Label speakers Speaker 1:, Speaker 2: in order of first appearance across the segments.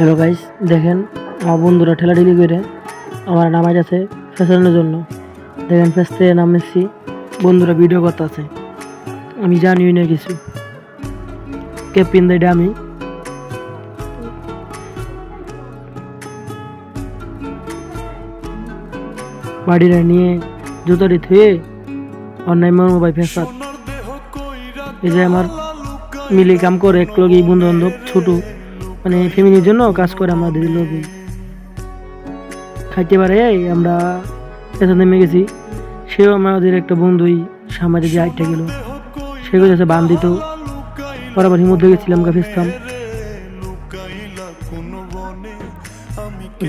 Speaker 1: Hello guys, দেখেন আমার বন্ধুরা ঠেলাঠেলি করে আমার নামাজ আছে ফেসানোর জন্য। দেখেন ফেসতে নামেছি, বন্ধুরা ভিডিও করতে আছে। আমি জানিও না কিছু, কে পিন দেয় আমি বাড়িটা নিয়ে জুতাটি থুয়ে অন্যায় মর্ম ভাই ফেসাদ। এই যে আমার মিলে কাম করে একটু আগে বন্ধু বান্ধব ছোট মানে ফ্যামিলির জন্য কাজ করে আমাদের লোকে খাইতে পারে। আমরা পেছন নেমে গেছি, সেও আমাদের একটা বন্ধুই সামাজে যে আইটা গেল সেগুলো যাচ্ছে বান দিত বরাবর মধ্যে গেছিলাম ফেসতাম।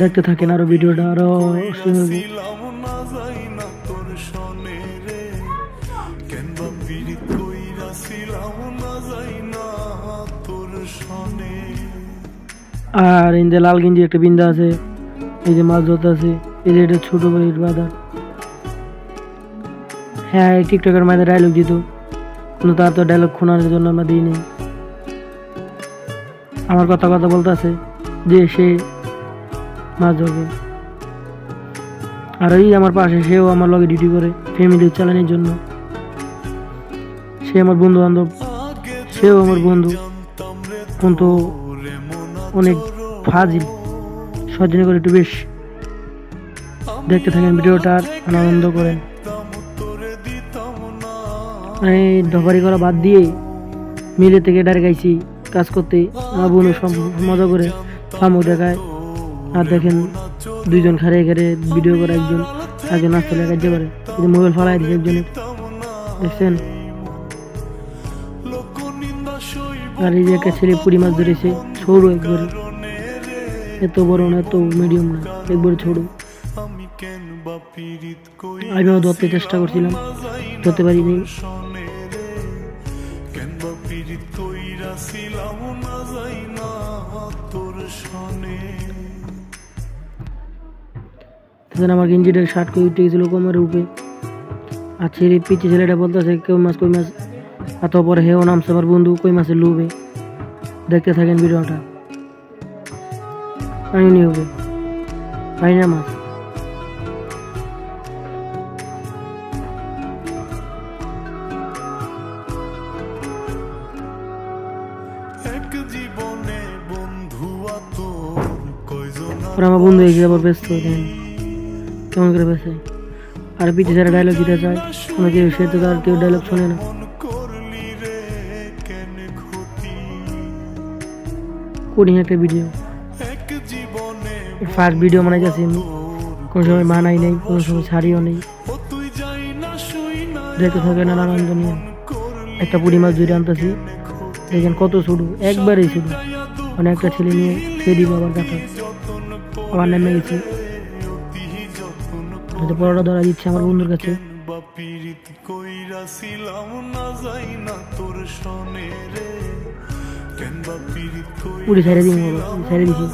Speaker 1: দেখতে থাকেন আরো ভিডিওটা আরো আর এই যে লাল গেঞ্জি একটা বিন্দা আছে, এই যে মাছ ধরতে আছে, এই যে এটা ছোট ভাইয়ের বাধা। হ্যাঁ, টিকটকের মাঝে ডায়লগ দিত, কিন্তু তার তো ডায়লগ শোনার জন্য আমরা দিই নেই। আমার কথা বলতে আছে যে সে মাছ ধরবে, আর ওই আমার পাশে সেও আমার লগে ডিউটি করে ফ্যামিলি চালানোর জন্য। সে আমার বন্ধু বান্ধব, সেও আমার বন্ধু, কিন্তু অনেক ফাজিল সজ্জনে করে একটু বেশ। দেখতে থাকেন ভিডিওটা, আনন্দ করেন। এই ডবারি করা বাদ দিয়ে মিলে থেকে ডাইরেক্ট আইছি কাজ করতে। আমার বোন সব মজা করে ফার্মও দেখায়। আর দেখেন দুইজন খারে খারে ভিডিও করে, একজন নাচতে কাজে পারে, কিন্তু মোবাইল ফালাই দিচ্ছে একজনের, দেখছেন। আর এই যে একটা ছেলে পুরি মাছ ধরেছে, ছোড়ো একবারে, এত বড় না এত মিডিয়াম না, একবারে ছোড়ো। আমিও ধরতে চেষ্টা করছিলাম, ধরতে পারিনি। আমার গেঞ্জিটা শার্ট করে উঠে গেছিল কোমরের উপরে, আর ছেলে পিছিয়ে ছেলেটা বলতেছে কই মাছ। এত পরে হেও নামছে আমার বন্ধু কই মাছের লোভে। দেখতে থাকেন ভিডিওটা, পানি হবে পাই না মাছ। আমার বন্ধু এসে আবার ব্যস্ত, কেমন করে ব্যস্ত। আর পিছিয়ে যারা ডায়লগ দিতে চায় অনেকে, সে তো আর কেউ ডায়লগ শোনে না। কোডিং একটা ভিডিও, ফার্স্ট ভিডিও বানাইতেছি আমি, কোনো সময় মানাই নেই, কোনো সময় ছাড়িও নেই। দেখতে থাকেন আর আনন্দ নিয়ে। একটা পুরি মাছ ধরে আনতেছি, দেখেন কত ছোটো, একবারেই ছোটো। মানে একটা ছেলে নিয়ে ফেরি বাবার কাছে আবার নেমে গেছে, পরোটা ধরা দিচ্ছে আমার বন্ধুর কাছে। পুরি ছেড়ে দিই, ছেড়ে দিছি।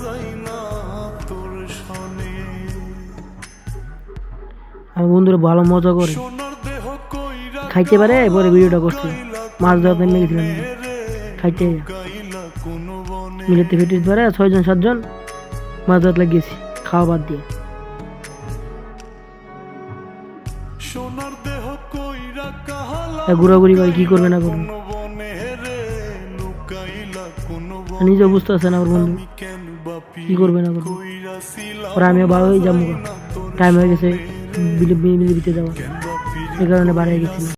Speaker 1: আমার বন্ধুরা ভালো মজা করে খাইতে পারে। পরে ভিডিওটা করছে, মাছ ধরা নেমে গেছিলাম খাইতে, মিলেতে ফেটিস ধরে 6-7 জন মাছ ধরতে লাগিয়েছি খাওয়া বাদ দিয়ে। ঘোরাঘুরি করে কি করবে না করবে নিজে বুঝতে পারছে না আমার বন্ধু কি করবে না করবে। পরে আমিও বার হয়ে যাবো, টাইম হয়ে গেছে বিলিবিতে যাওয়া, এই কারণে বার হয়ে গেছি।